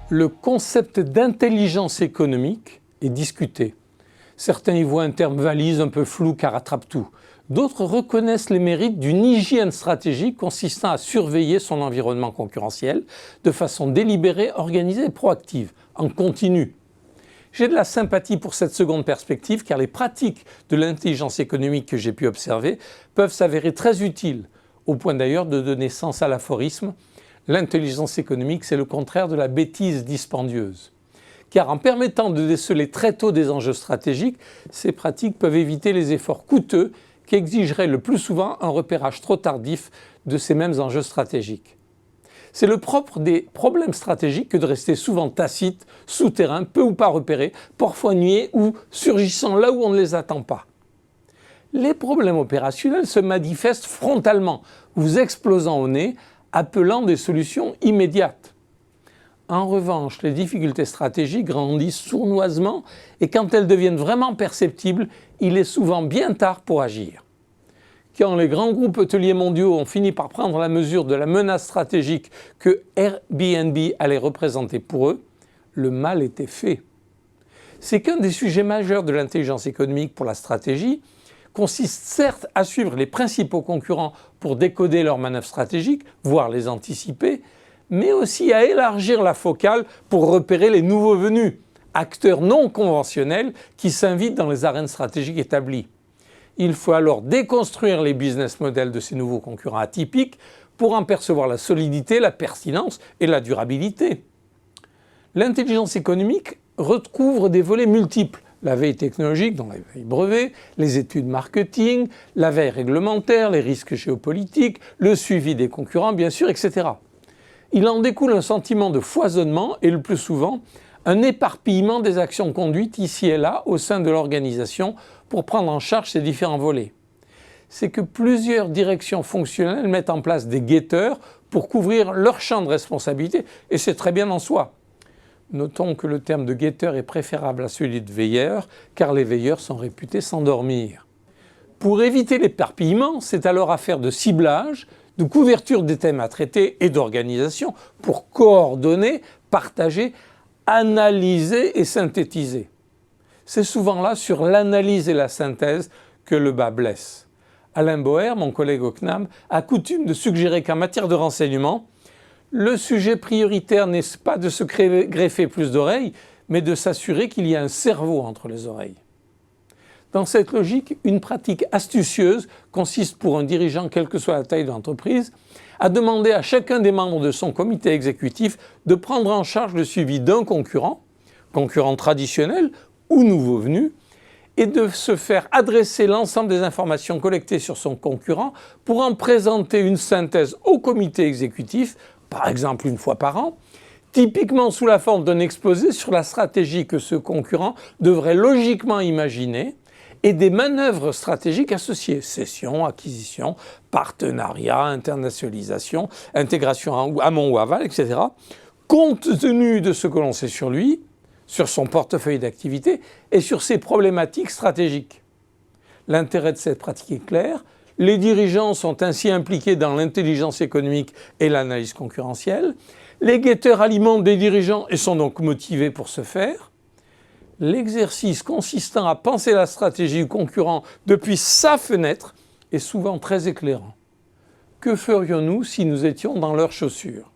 Le concept d'intelligence économique est discuté. Certains y voient un terme valise un peu flou car attrape tout. D'autres reconnaissent les mérites d'une hygiène stratégique consistant à surveiller son environnement concurrentiel de façon délibérée, organisée et proactive, en continu. J'ai de la sympathie pour cette seconde perspective car les pratiques de l'intelligence économique que j'ai pu observer peuvent s'avérer très utiles, au point d'ailleurs de donner sens à l'aphorisme « L'intelligence économique, c'est le contraire de la bêtise dispendieuse ». Car en permettant de déceler très tôt des enjeux stratégiques, ces pratiques peuvent éviter les efforts coûteux qui exigeraient le plus souvent un repérage trop tardif de ces mêmes enjeux stratégiques. C'est le propre des problèmes stratégiques que de rester souvent tacites, souterrains, peu ou pas repérés, parfois niais ou surgissant là où on ne les attend pas. Les problèmes opérationnels se manifestent frontalement, vous explosant au nez, appelant des solutions immédiates. En revanche, les difficultés stratégiques grandissent sournoisement et quand elles deviennent vraiment perceptibles, il est souvent bien tard pour agir. Quand les grands groupes hôteliers mondiaux ont fini par prendre la mesure de la menace stratégique que Airbnb allait représenter pour eux, le mal était fait. C'est qu'un des sujets majeurs de l'intelligence économique pour la stratégie consiste certes à suivre les principaux concurrents pour décoder leurs manœuvres stratégiques, voire les anticiper, mais aussi à élargir la focale pour repérer les nouveaux venus, acteurs non conventionnels qui s'invitent dans les arènes stratégiques établies. Il faut alors déconstruire les business models de ces nouveaux concurrents atypiques pour en percevoir la solidité, la pertinence et la durabilité. L'intelligence économique recouvre des volets multiples. La veille technologique, dont la veille brevet, les études marketing, la veille réglementaire, les risques géopolitiques, le suivi des concurrents bien sûr, etc. Il en découle un sentiment de foisonnement et le plus souvent un éparpillement des actions conduites ici et là au sein de l'organisation pour prendre en charge ces différents volets. C'est que plusieurs directions fonctionnelles mettent en place des guetteurs pour couvrir leur champ de responsabilité et c'est très bien en soi. Notons que le terme de guetteur est préférable à celui de veilleur car les veilleurs sont réputés s'endormir. Pour éviter l'éparpillement, c'est alors affaire de ciblage, de couverture des thèmes à traiter et d'organisation pour coordonner, partager, analyser et synthétiser. C'est souvent là, sur l'analyse et la synthèse, que le bas blesse. Alain Boer, mon collègue au CNAM, a coutume de suggérer qu'en matière de renseignement, le sujet prioritaire n'est pas de se greffer plus d'oreilles, mais de s'assurer qu'il y a un cerveau entre les oreilles. Dans cette logique, une pratique astucieuse consiste pour un dirigeant, quelle que soit la taille de l'entreprise, à demander à chacun des membres de son comité exécutif de prendre en charge le suivi d'un concurrent traditionnel ou nouveau venu, et de se faire adresser l'ensemble des informations collectées sur son concurrent pour en présenter une synthèse au comité exécutif, par exemple une fois par an, typiquement sous la forme d'un exposé sur la stratégie que ce concurrent devrait logiquement imaginer et des manœuvres stratégiques associées, cession, acquisition, partenariat, internationalisation, intégration amont ou aval, etc., compte tenu de ce que l'on sait sur lui, sur son portefeuille d'activité et sur ses problématiques stratégiques. L'intérêt de cette pratique est clair, les dirigeants sont ainsi impliqués dans l'intelligence économique et l'analyse concurrentielle, les guetteurs alimentent des dirigeants et sont donc motivés pour ce faire. L'exercice consistant à penser la stratégie du concurrent depuis sa fenêtre est souvent très éclairant. Que ferions-nous si nous étions dans leurs chaussures ?